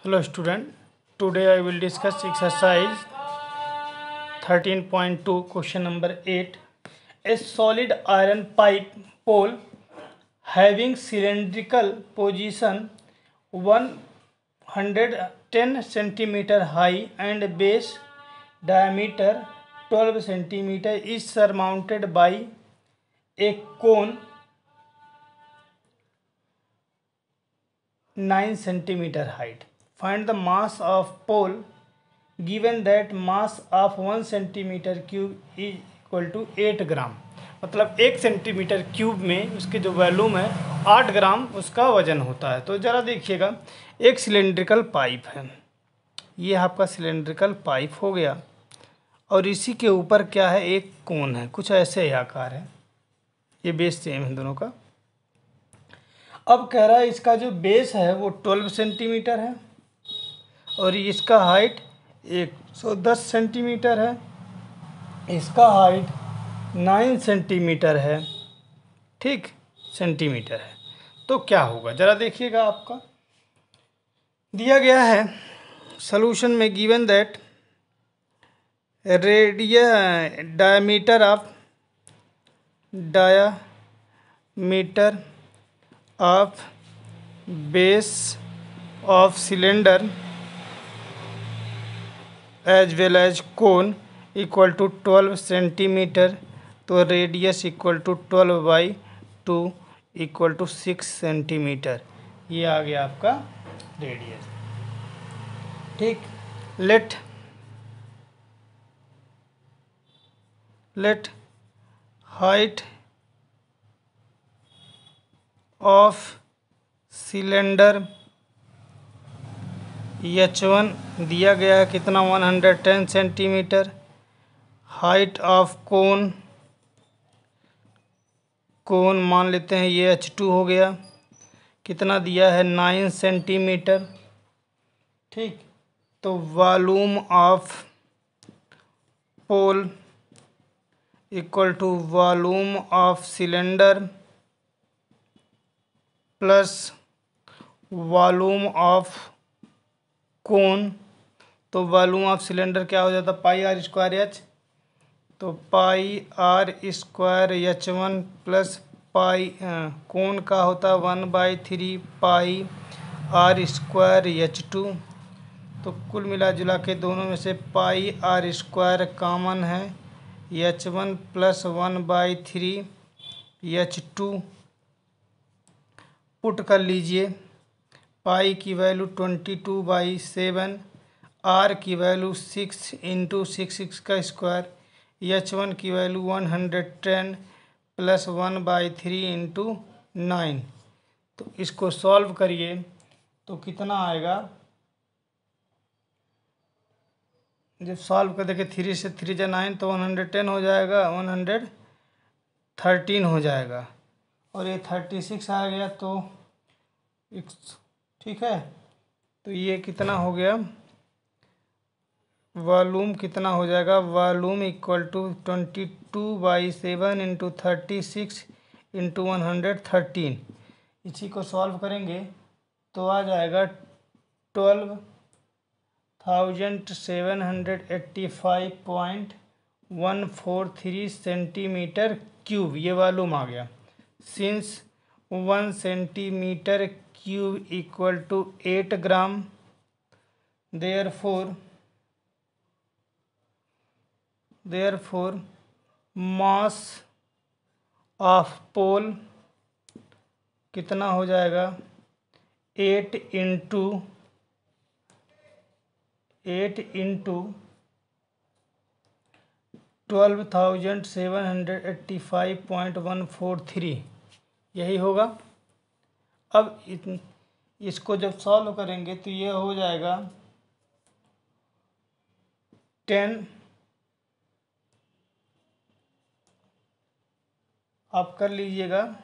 Hello student, today I will discuss exercise 13.2 question number 8. A solid iron pipe pole having cylindrical position 110 centimeter high and base diameter 12 centimeter is surmounted by a cone 9 centimeter height. Find the mass of pole given that mass of 1 centimeter cube is equal to 8 ग्राम। मतलब 1 centimetre cube में उसके जो volume है 8 ग्राम उसका वजन होता है। तो ज़रा देखिएगा, एक सिलेंड्रिकल पाइप है, ये आपका सिलेंड्रिकल पाइप हो गया और इसी के ऊपर क्या है, एक कोन है, कुछ ऐसे ही आकार है, ये बेस सेम है दोनों का। अब कह रहा है इसका जो बेस है वो 12 सेंटीमीटर है और इसका हाइट 110 सेंटीमीटर है, इसका हाइट 9 सेंटीमीटर है, ठीक, सेंटीमीटर है। तो क्या होगा ज़रा देखिएगा, आपका दिया गया है सॉल्यूशन में given that diameter of base of cylinder as well as cone equal to 12 centimetre, तो radius equal to 12/2 equal to 6 centimetre. ये आ गया आपका रेडियस, ठीक। Let height of cylinder H1 दिया गया है कितना, 110 सेंटीमीटर। हाइट ऑफ कोन मान लेते हैं ये H2 हो गया, कितना दिया है, 9 सेंटीमीटर, ठीक। तो volume of pole equal to volume of cylinder plus volume of cone. तो वॉल्यूम ऑफ सिलेंडर क्या हो जाता, पाई आर स्क्वायर एच, तो pi R square H1 plus pi cone का होता 1/3 पाई आर स्क्वायर H2। तो कुल मिला जुला के दोनों में से पाई आर स्क्वायर कॉमन है, H1 प्लस 1/3 H2 पुट कर लीजिए। पाई की वैल्यू 22/7, आर की वैल्यू 6 इंटू 6 का स्क्वायर, H1 की वैल्यू 110 प्लस 1/3 इंटू 9। तो इसको सॉल्व करिए तो कितना आएगा, जब सॉल्व कर देखिए 3 से 3 जा 9 तो 110 हो जाएगा, 113 हो जाएगा और ये 36 आ गया, तो ठीक है। तो ये कितना हो गया, वॉल्यूम कितना हो जाएगा, volume equal to 22/7 into 36 into 113। इसी को सॉल्व करेंगे तो आ जाएगा 12,785.143 सेंटीमीटर क्यूब, ये वॉल्यूम आ गया। Since 1 centimetre cube equal to 8 gram, therefore mass of pole कितना हो जाएगा, 8 इंटू 12,785.143, यही होगा। अब इसको जब सॉल्व करेंगे तो ये हो जाएगा 10, आप कर लीजिएगा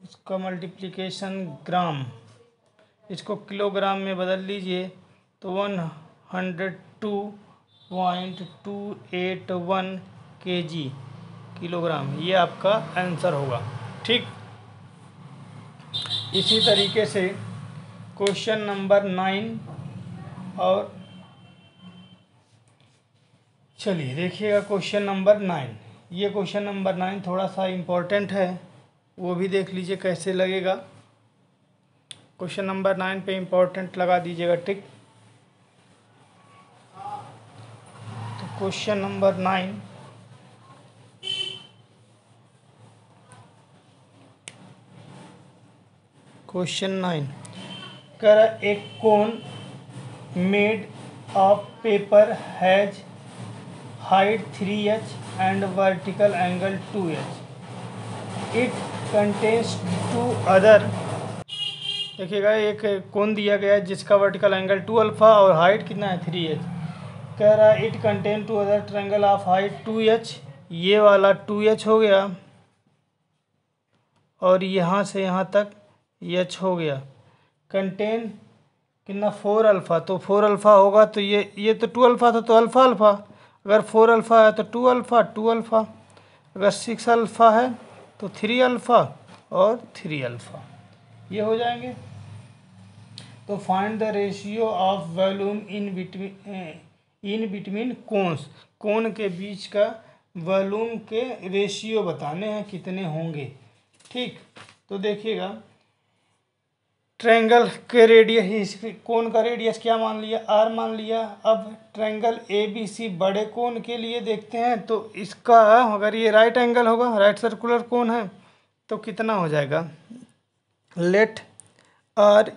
इसका मल्टीप्लिकेशन ग्राम, इसको किलोग्राम में बदल लीजिए तो 102.281 kg किलोग्राम, ये आपका आंसर होगा, ठीक। इसी तरीके से क्वेश्चन नंबर 9। और चलिए देखिएगा क्वेश्चन नंबर 9। ये क्वेश्चन नंबर 9 थोड़ा सा इम्पोर्टेंट है, वो भी देख लीजिए कैसे लगेगा। क्वेश्चन नंबर 9 पे इम्पोर्टेंट लगा दीजिएगा टिक। तो क्वेश्चन नंबर 9, क्वेश्चन 9 कर एक cone made of paper has height 3h and vertical angle 2h. It contains two other। देखिएगा एक कोण दिया गया है जिसका वर्टिकल एंगल 2 अल्फा और हाइट कितना है 3h। कह रहा है it contain two other triangle of height 2h। ये वाला 2h हो गया और यहाँ से यहाँ तक h हो गया। कंटेन कितना 4 अल्फा, तो 4 अल्फा होगा तो ये तो 2 अल्फा था तो अल्फा अल्फा। अगर 4 अल्फा है तो 2 अल्फा 2 अल्फा। अगर 6 अल्फा है तो 3 अल्फा और 3 अल्फा, ये हो जाएंगे। तो find the ratio of volume in between cones. Cone के बीच का वॉल्यूम के रेशियो बताने हैं कितने होंगे। ठीक, तो देखिएगा ट्रायंगल के रेडियस, कोन का रेडियस क्या मान लिया, r मान लिया। अब ट्रायंगल ABC बड़े कोन के लिए देखते हैं, तो इसका अगर ये राइट एंगल होगा, राइट सर्कुलर कोन है, तो कितना हो जाएगा। Let r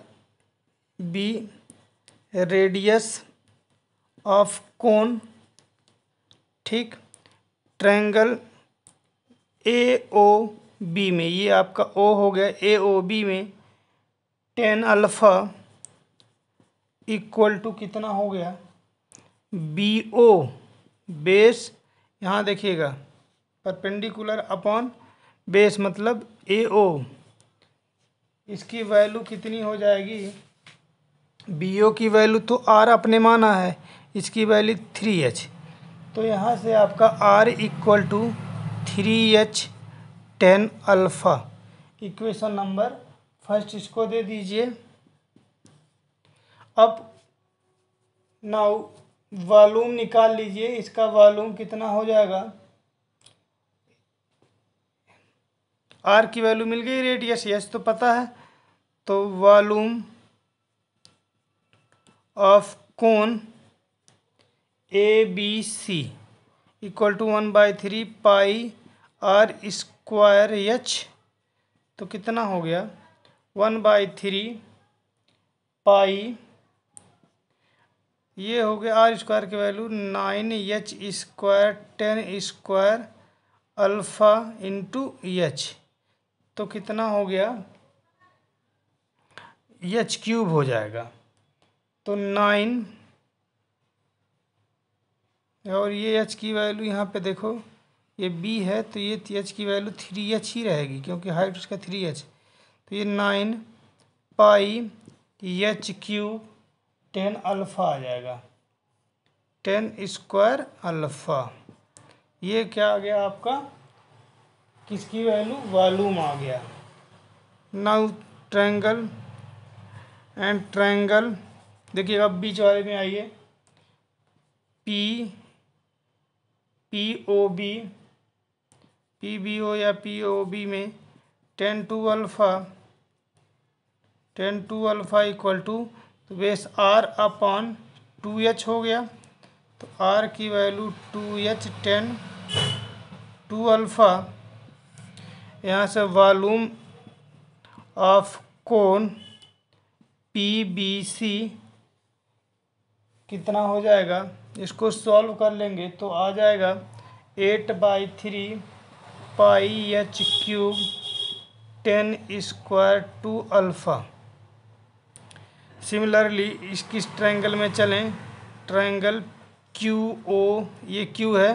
be radius of cone. ठीक, ट्रायंगल AOB में, ये आपका O हो गया, AOB में 10 अल्फा इक्वल टू कितना हो गया BO बेस। यहाँ देखिएगा परपेंडिकुलर अपॉन बेस मतलब AO, इसकी वैल्यू कितनी हो जाएगी। BO की वैल्यू तो R अपने माना है, इसकी वैल्यू 3h। तो यहाँ से आपका R equal to 3h 10 alpha. Equation number first इसको दे दीजिए। अब नाउ वॉल्यूम निकाल लीजिए, इसका वॉल्यूम कितना हो जाएगा। आर की वैल्यू मिल गई, रेडियस यस तो पता है, तो volume of cone ABC equal to 1/3 pi R square H। तो कितना हो गया 1/3 पाई, ये हो गया R स्क्वायर की value 9h square 10 square alpha into H। तो कितना हो गया H क्यूब हो जाएगा। तो 9 और ये H की वैल्यू यहाँ पे देखो, ये B है तो ये H की वैल्यू 3h ही रहेगी क्योंकि हाइट उसका 3h। तो ये 9 पाई H क्यूब 10 अल्फा आ जाएगा, 10 स्क्वायर अल्फा। ये क्या आ गया आपका, किसकी वैल्यू, वॉल्यूम आ गया। नाउ ट्रायंगल एंड ट्रायंगल देखिए, अब बीच वाले में आइए। PBO या POB में 10 to alpha, 10 to alpha equal to, तो बेस R अपॉन 2h हो गया। तो R की वैल्यू 2h 10 टू अल्फा। यहाँ से वॉल्यूम ऑफ कोन PBC कितना हो जाएगा, इसको सॉल्व कर लेंगे तो आ जाएगा 8/3 pi H cube 10 square 2 alpha. Similarly इस किस ट्रायंगल में चलें, ट्रायंगल QO, ये Q है,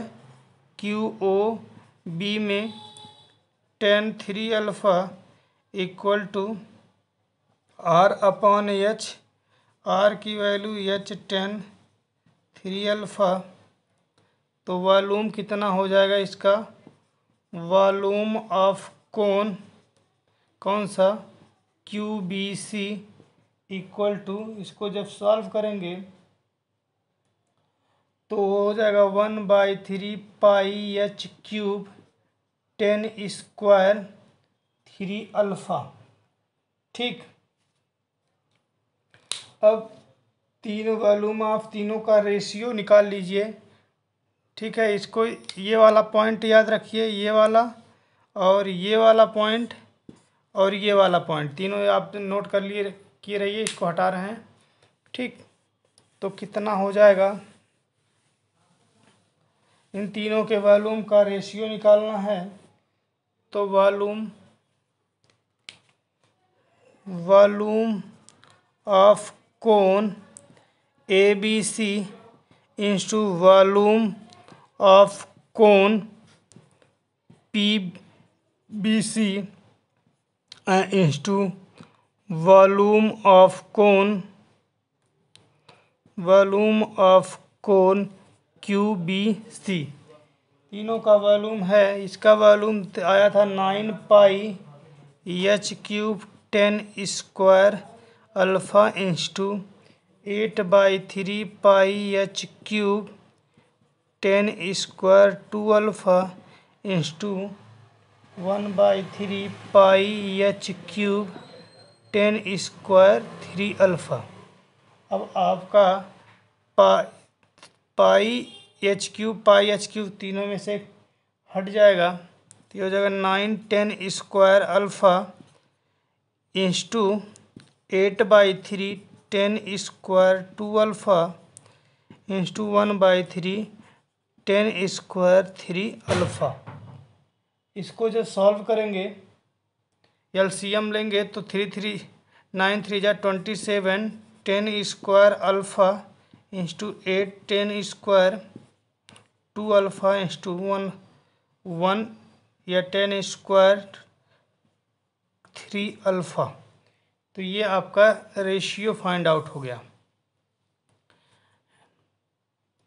QOB में 10 3 alpha equal to R upon H। R की वैल्यू H 10 3 अल्फा। तो वॉल्यूम कितना हो जाएगा इसका, वॉल्यूम ऑफ कोन कौन सा QBC इक्वल टू, इसको जब सॉल्व करेंगे तो हो जाएगा 1/3 πh³ 10² 3α। ठीक, अब तीनों वॉल्यूम ऑफ तीनों का रेशियो निकाल लीजिए। ठीक है, इसको ये वाला पॉइंट याद रखिए, ये वाला और ये वाला पॉइंट और ये वाला पॉइंट, तीनों आप नोट कर लिए किए रहिए, इसको हटा रहे हैं। ठीक, तो कितना हो जाएगा, इन तीनों के वॉल्यूम का रेशियो निकालना है। तो volume of cone ABC into volume of cone PBC into volume of cone QBC, तीनों का वॉल्यूम है। इसका वॉल्यूम आया था 9πh³ 10² alpha into 8/3 πh³ 10² 2α into 1/3 πh³ 10² 3α। अब आपका πh³ तीनों में से हट जाएगा, तो ये हो जाएगा 9 10² अल्फ़ा इंटू 8/3 10² 2α इंटू 1/3 10² 3α। इसको जब सॉल्व करेंगे, LCM लेंगे तो 9 3 जा 27 10² अल्फ़ा इंटू 8 10² 2α इंटू 1 या 10² 3α। तो ये आपका रेशियो फाइंड आउट हो गया।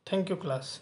Thank you class.